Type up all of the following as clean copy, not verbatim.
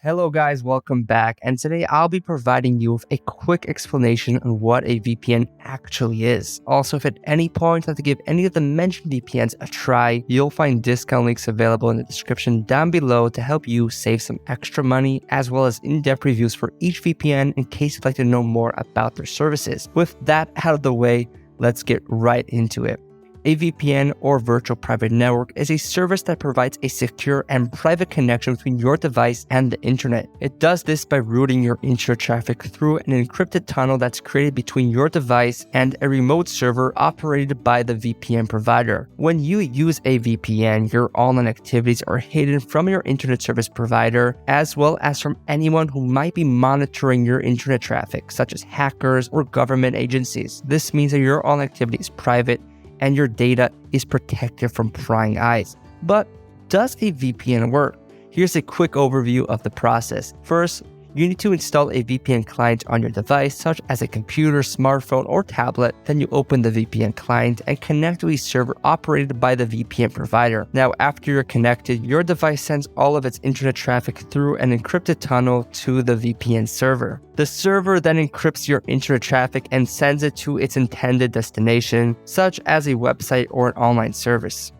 Hello guys, welcome back, and today I'll be providing you with a quick explanation on what a VPN actually is. Also, if at any point you have to give any of the mentioned VPNs a try, you'll find discount links available in the description down below to help you save some extra money, as well as in-depth reviews for each VPN in case you'd like to know more about their services. With that out of the way, let's get right into it. A VPN, or virtual private network, is a service that provides a secure and private connection between your device and the internet. It does this by routing your internet traffic through an encrypted tunnel that's created between your device and a remote server operated by the VPN provider. When you use a VPN, your online activities are hidden from your internet service provider, as well as from anyone who might be monitoring your internet traffic, such as hackers or government agencies. This means that your online activity is private and your data is protected from prying eyes. But does a VPN work? Here's a quick overview of the process. First, you need to install a VPN client on your device, such as a computer, smartphone, or tablet. Then you open the VPN client and connect to a server operated by the VPN provider. Now, after you're connected, your device sends all of its internet traffic through an encrypted tunnel to the VPN server. The server then encrypts your internet traffic and sends it to its intended destination, such as a website or an online service.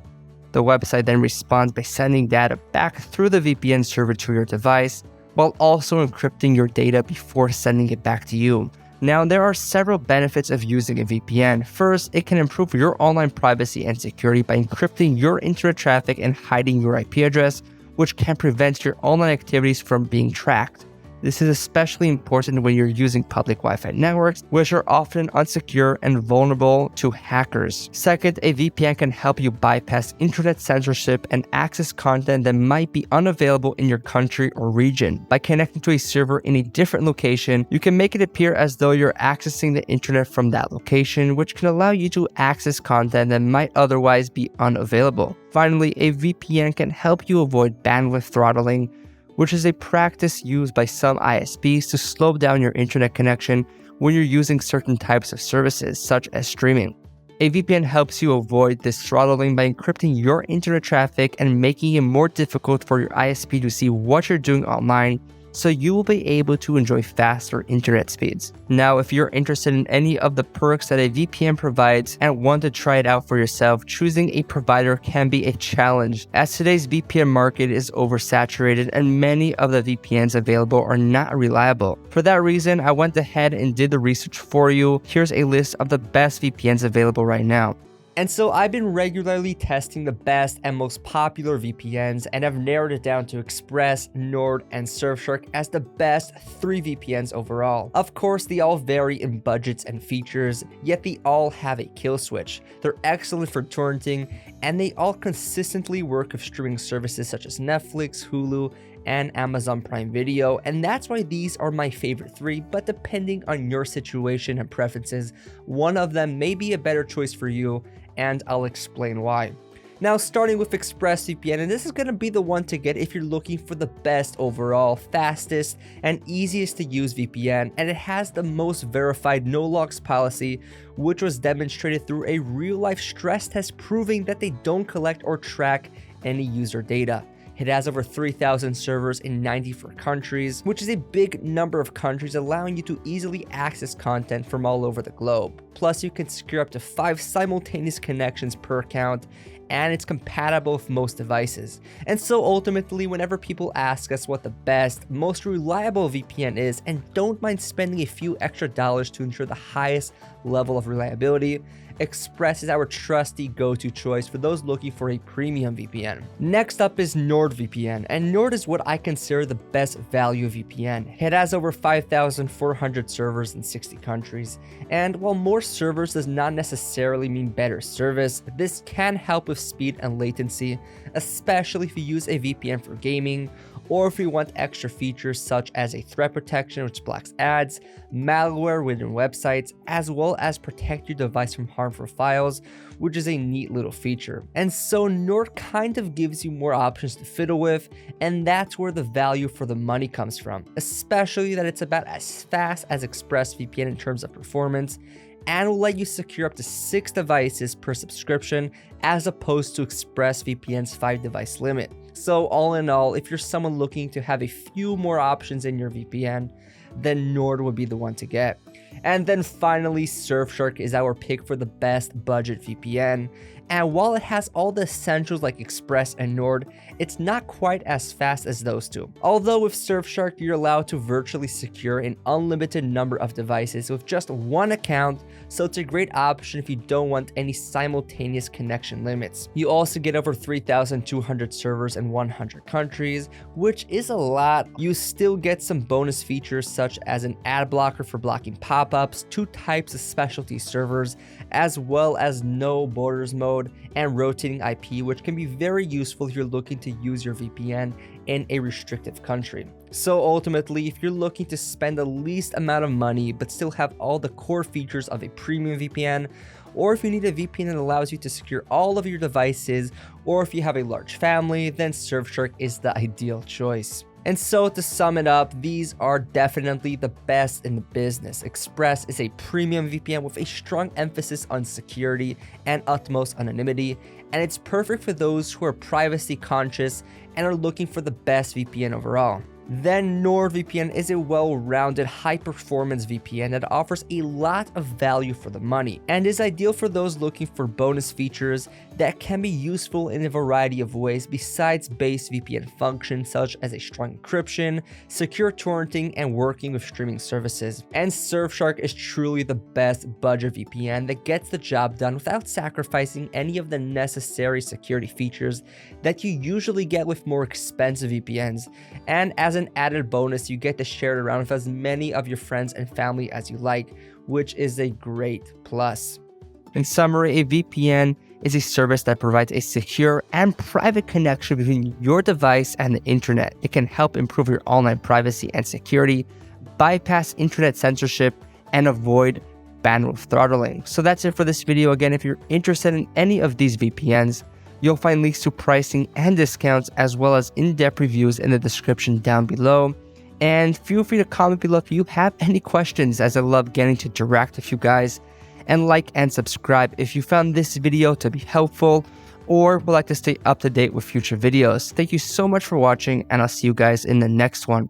The website then responds by sending data back through the VPN server to your device, while also encrypting your data before sending it back to you. Now, there are several benefits of using a VPN. First, it can improve your online privacy and security by encrypting your internet traffic and hiding your IP address, which can prevent your online activities from being tracked. This is especially important when you're using public Wi-Fi networks, which are often unsecure and vulnerable to hackers. Second, a VPN can help you bypass internet censorship and access content that might be unavailable in your country or region. By connecting to a server in a different location, you can make it appear as though you're accessing the internet from that location, which can allow you to access content that might otherwise be unavailable. Finally, a VPN can help you avoid bandwidth throttling, which is a practice used by some ISPs to slow down your internet connection when you're using certain types of services, such as streaming. A VPN helps you avoid this throttling by encrypting your internet traffic and making it more difficult for your ISP to see what you're doing online, so you will be able to enjoy faster internet speeds. Now, if you're interested in any of the perks that a VPN provides and want to try it out for yourself, choosing a provider can be a challenge, as today's VPN market is oversaturated and many of the VPNs available are not reliable. For that reason, I went ahead and did the research for you. Here's a list of the best VPNs available right now. And so I've been regularly testing the best and most popular VPNs, and I've narrowed it down to Express, Nord, and Surfshark as the best 3 VPNs overall. Of course, they all vary in budgets and features, yet they all have a kill switch. They're excellent for torrenting, and they all consistently work with streaming services such as Netflix, Hulu, and Amazon Prime Video, and that's why these are my favorite 3, but depending on your situation and preferences, one of them may be a better choice for you, and I'll explain why. Now, starting with ExpressVPN, and this is going to be the one to get if you're looking for the best overall, fastest, and easiest to use VPN, and it has the most verified no logs policy, which was demonstrated through a real-life stress test proving that they don't collect or track any user data. It has over 3,000 servers in 94 countries, which is a big number of countries, allowing you to easily access content from all over the globe. Plus, you can secure up to 5 simultaneous connections per account, and it's compatible with most devices. And so ultimately, whenever people ask us what the best, most reliable VPN is and don't mind spending a few extra dollars to ensure the highest level of reliability, Express is our trusty go-to choice for those looking for a premium VPN. Next up is NordVPN, and Nord is what I consider the best value VPN. It has over 5,400 servers in 60 countries, and while more servers does not necessarily mean better service, this can help with speed and latency, especially if you use a VPN for gaming, or if you want extra features such as a threat protection which blocks ads, malware within websites, as well as protect your device from harmful files, which is a neat little feature. And so Nord kind of gives you more options to fiddle with, and that's where the value for the money comes from, especially that it's about as fast as ExpressVPN in terms of performance, and will let you secure up to 6 devices per subscription as opposed to ExpressVPN's 5 device limit. So all in all, if you're someone looking to have a few more options in your VPN, then Nord would be the one to get. And then finally, Surfshark is our pick for the best budget VPN. And while it has all the essentials like Express and Nord, it's not quite as fast as those two. Although with Surfshark, you're allowed to virtually secure an unlimited number of devices with just one account, so it's a great option if you don't want any simultaneous connection limits. You also get over 3,200 servers in 100 countries, which is a lot. You still get some bonus features such as an ad blocker for blocking pop-ups, 2 types of specialty servers, as well as no borders mode and rotating IP, which can be very useful if you're looking to use your VPN in a restrictive country. So ultimately, if you're looking to spend the least amount of money but still have all the core features of a premium VPN, or if you need a VPN that allows you to secure all of your devices, or if you have a large family, then Surfshark is the ideal choice. And so to sum it up, these are definitely the best in the business. Express is a premium VPN with a strong emphasis on security and utmost anonymity, and it's perfect for those who are privacy conscious and are looking for the best VPN overall. Then NordVPN is a well-rounded, high-performance VPN that offers a lot of value for the money and is ideal for those looking for bonus features that can be useful in a variety of ways besides base VPN functions such as a strong encryption, secure torrenting, and working with streaming services. And Surfshark is truly the best budget VPN that gets the job done without sacrificing any of the necessary security features that you usually get with more expensive VPNs. And as an added bonus, you get to share it around with as many of your friends and family as you like, which is a great plus. In summary, a VPN is a service that provides a secure and private connection between your device and the internet. It can help improve your online privacy and security, bypass internet censorship, and avoid bandwidth throttling. So that's it for this video. Again, if you're interested in any of these VPNs, you'll find links to pricing and discounts, as well as in-depth reviews in the description down below. And feel free to comment below if you have any questions, as I love getting to interact with you guys. And like and subscribe if you found this video to be helpful or would like to stay up to date with future videos. Thank you so much for watching, and I'll see you guys in the next one.